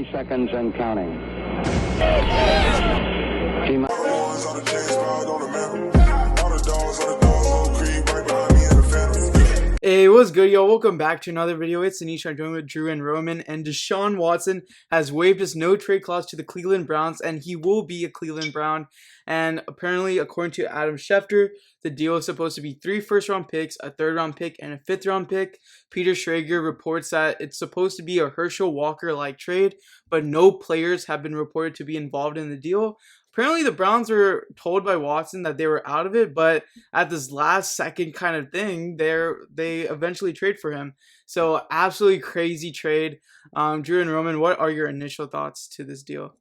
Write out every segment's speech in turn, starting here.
30 seconds and counting. T- Hey, what's good, yo? Welcome back to another video. It's Anish. I'm joined with Drew and Roman, and Deshaun Watson has waived his no-trade clause to the Cleveland Browns, and he will be a Cleveland Brown. And apparently, according to Adam Schefter, the deal is supposed to be 3 first-round picks, a third-round pick, and a fifth-round pick. Peter Schrager reports that it's supposed to be a Herschel Walker-like trade, but no players have been reported to be involved in the deal. Apparently, the Browns were told by Watson that they were out of it, but at this last second kind of thing, they eventually trade for him. So absolutely crazy trade. Drew and Roman, what are your initial thoughts to this deal?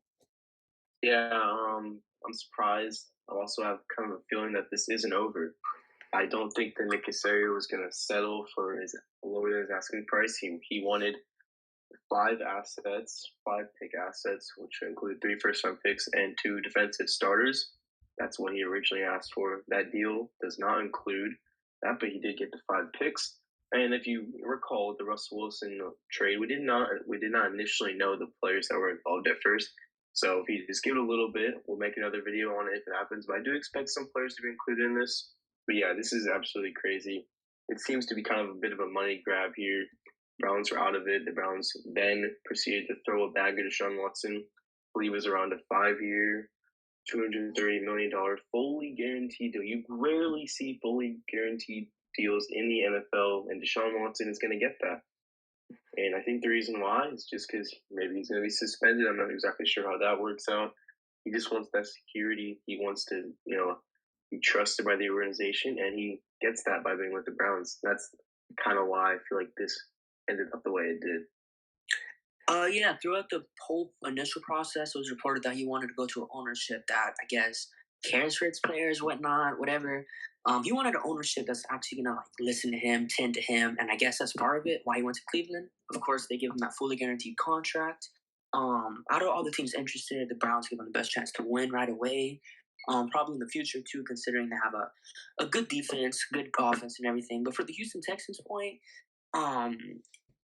Yeah, I'm surprised. I also have kind of a feeling that this isn't over. I don't think that Nick Casario was going to settle for his lower his asking price. He wanted 5 pick assets, which included 3 first-round picks and 2 defensive starters. That's what he originally asked for. That deal does not include that, but he did get the 5 picks. And if you recall the Russell Wilson trade, we did not initially know the players that were involved at first. So if you just give it a little bit, we'll make another video on it if it happens. But I do expect some players to be included in this. But yeah, this is absolutely crazy. It seems to be kind of a bit of a money grab here. Browns are out of it. The Browns then proceeded to throw a bag at Deshaun Watson. I believe it was around a 5-year, $230 million fully guaranteed deal. You rarely see fully guaranteed deals in the NFL, and Deshaun Watson is going to get that. And I think the reason why is just because maybe he's going to be suspended. I'm not exactly sure how that works out. He just wants that security. He wants to, be trusted by the organization, and he gets that by being with the Browns. That's kind of why I feel like this ended up the way it did. Yeah, throughout the whole initial process, it was reported that he wanted to go to an ownership that, I guess, cares for its players, whatnot, whatever. He wanted an ownership that's actually going to, listen to him, tend to him, and I guess that's part of it, why he went to Cleveland. Of course, they give him that fully guaranteed contract. Out of all the teams interested, the Browns give him the best chance to win right away. Probably in the future, too, considering they have a good defense, good offense, and everything. But for the Houston Texans point,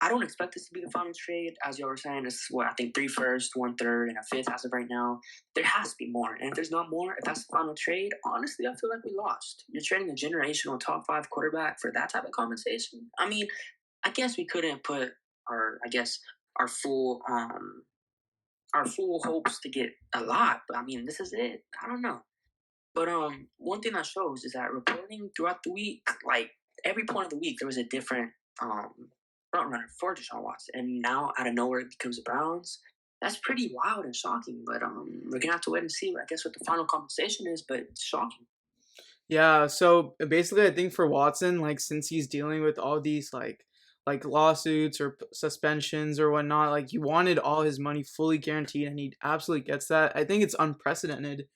I don't expect this to be the final trade. As y'all were saying, it's I think 3 first, 1 third, and a 5th as of right now. There has to be more. And if there's not more, if that's the final trade, honestly, I feel like we lost. You're trading a generational top 5 quarterback for that type of compensation. I mean, I guess we couldn't put our full hopes to get a lot, but I mean, this is it. I don't know. But one thing that shows is that reporting throughout the week, every point of the week, there was a different front runner for Deshaun Watson, and now out of nowhere it becomes the Browns. That's pretty wild and shocking. But we're gonna have to wait and see, I guess, what the final compensation is. But it's shocking. Yeah, so basically, I think for Watson, since he's dealing with all these lawsuits or suspensions or whatnot, he wanted all his money fully guaranteed, and he absolutely gets that. I think it's unprecedented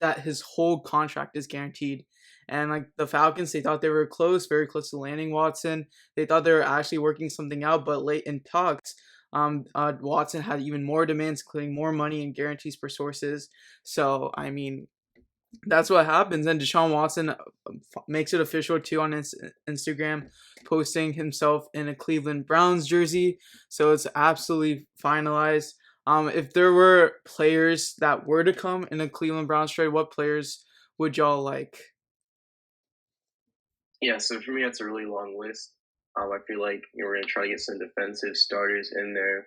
that his whole contract is guaranteed. And the Falcons, they thought they were close, very close to landing Watson. They thought they were actually working something out, but late in talks, Watson had even more demands, including more money and guarantees per sources. So, I mean, that's what happens. And Deshaun Watson makes it official too on his Instagram, posting himself in a Cleveland Browns jersey. So it's absolutely finalized. If there were players that were to come in a Cleveland Browns trade, what players would y'all like? Yeah, so for me, that's a really long list. I feel like we're going to try to get some defensive starters in there.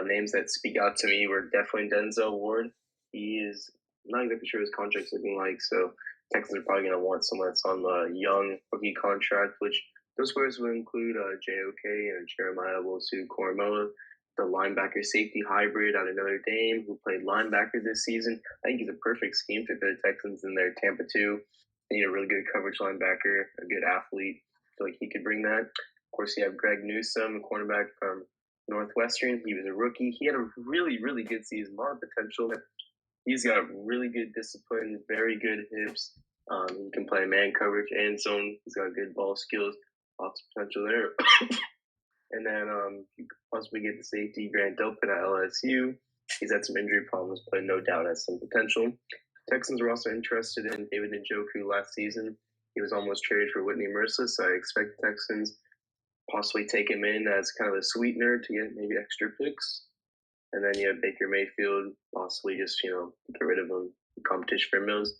Names that speak out to me were definitely Denzel Ward. He is not exactly sure his contract's looking like, so Texans are probably going to want someone that's on the young rookie contract, which those players would include JOK and Jeremiah Owusu-Koramoah, the linebacker safety hybrid out of Notre Dame who played linebacker this season. I think he's a perfect scheme fit for the Texans in their Tampa 2. They need a really good coverage linebacker, a good athlete. I feel like he could bring that. Of course, you have Greg Newsome, cornerback from Northwestern. He was a rookie. He had a really, really good season, a lot of potential. He's got really good discipline, very good hips. He can play man coverage and zone. He's got good ball skills, lots of potential there. And then you could possibly get the safety Grant Delpit at LSU. He's had some injury problems, but no doubt has some potential. Texans were also interested in David Njoku last season. He was almost traded for Whitney Mercilus, so I expect the Texans possibly take him in as kind of a sweetener to get maybe extra picks. And then you have Baker Mayfield, possibly just, get rid of him, competition for Mills.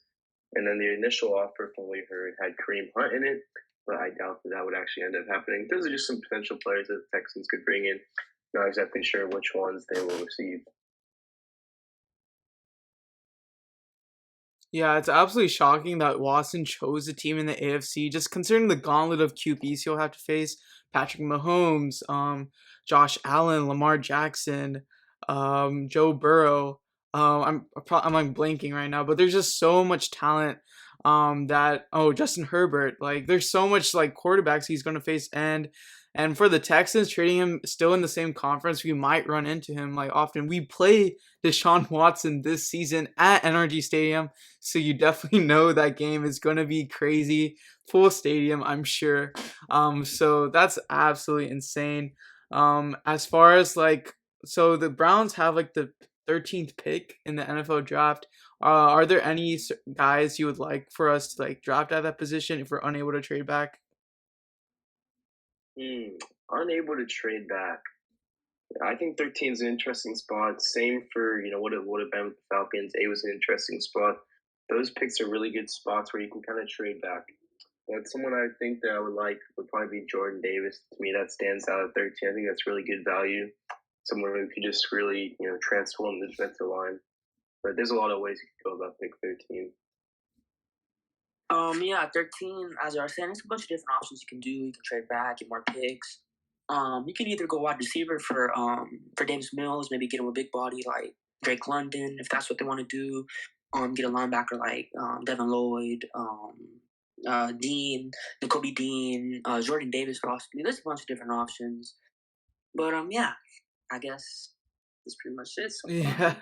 And then the initial offer from what we heard had Kareem Hunt in it, but I doubt that would actually end up happening. Those are just some potential players that the Texans could bring in. Not exactly sure which ones they will receive. Yeah, it's absolutely shocking that Watson chose a team in the AFC, just considering the gauntlet of QBs he'll have to face. Patrick Mahomes, Josh Allen, Lamar Jackson, Joe Burrow. I'm like blanking right now, but there's just so much talent. That Justin Herbert. Like there's so much like quarterbacks he's gonna face, and for the Texans trading him still in the same conference, we might run into him like often. We play Deshaun Watson this season at NRG Stadium. So you definitely know that game is gonna be crazy, full stadium, I'm sure. So that's absolutely insane. As far as like, so the Browns have like the 13th pick in the NFL draft. Are there any guys you would like for us to like draft at that position if we're unable to trade back? Unable to trade back. I think 13 is an interesting spot. Same for, what it would have been with the Falcons. 8 was an interesting spot. Those picks are really good spots where you can kind of trade back. But someone I think that I would like would probably be Jordan Davis. To me, that stands out at 13. I think that's really good value. Someone who could just really, transform the defensive line. But there's a lot of ways you could go about pick 13. Yeah, 13, as I was saying, there's a bunch of different options you can do. You can trade back, get more picks. You can either go wide receiver for Davis Mills, maybe get him a big body like Drake London, if that's what they want to do. Get a linebacker like Devin Lloyd, Dean, N'Kobe Dean, Jordan Davis possibly. There's a bunch of different options. But yeah, I guess that's pretty much it so far. Yeah,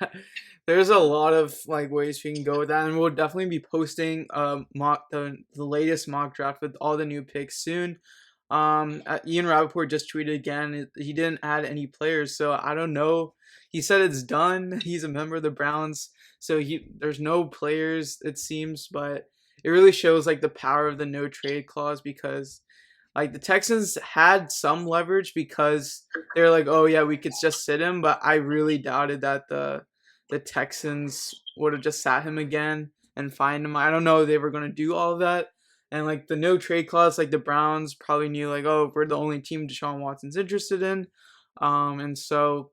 there's a lot of like ways we can go with that, and we'll definitely be posting the latest mock draft with all the new picks soon. Ian Rappaport just tweeted again. He didn't add any players, so I don't know. He said it's done. He's a member of the Browns, so there's no players it seems, but it really shows like the power of the no trade clause because like the Texans had some leverage because they're like, oh yeah, we could just sit him, but I really doubted that the Texans would have just sat him again and fined him. I don't know if they were gonna do all of that. And like the no trade clause, like the Browns probably knew like, oh, we're the only team Deshaun Watson's interested in. And so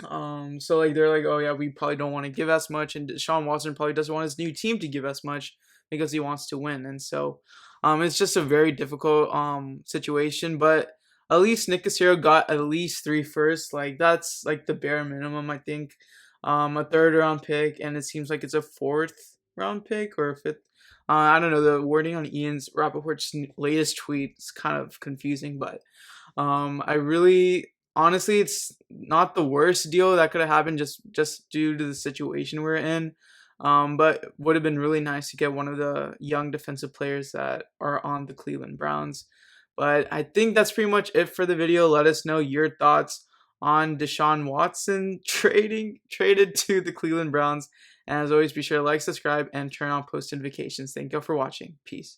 like they're like, oh yeah, we probably don't want to give as much, and Deshaun Watson probably doesn't want his new team to give as much because he wants to win, and so it's just a very difficult situation. But at least Nick Casario got at least 3 firsts, like that's like the bare minimum, I think. A third round pick, and it seems like it's a fourth round pick or a fifth. I don't know, the wording on Ian's Rappaport's latest tweet is kind of confusing, but I really honestly it's not the worst deal that could have happened just due to the situation we're in. But would have been really nice to get one of the young defensive players that are on the Cleveland Browns. But I think that's pretty much it for the video. Let us know your thoughts on Deshaun Watson traded to the Cleveland Browns. And as always, be sure to like, subscribe, and turn on post notifications. Thank you all for watching. Peace.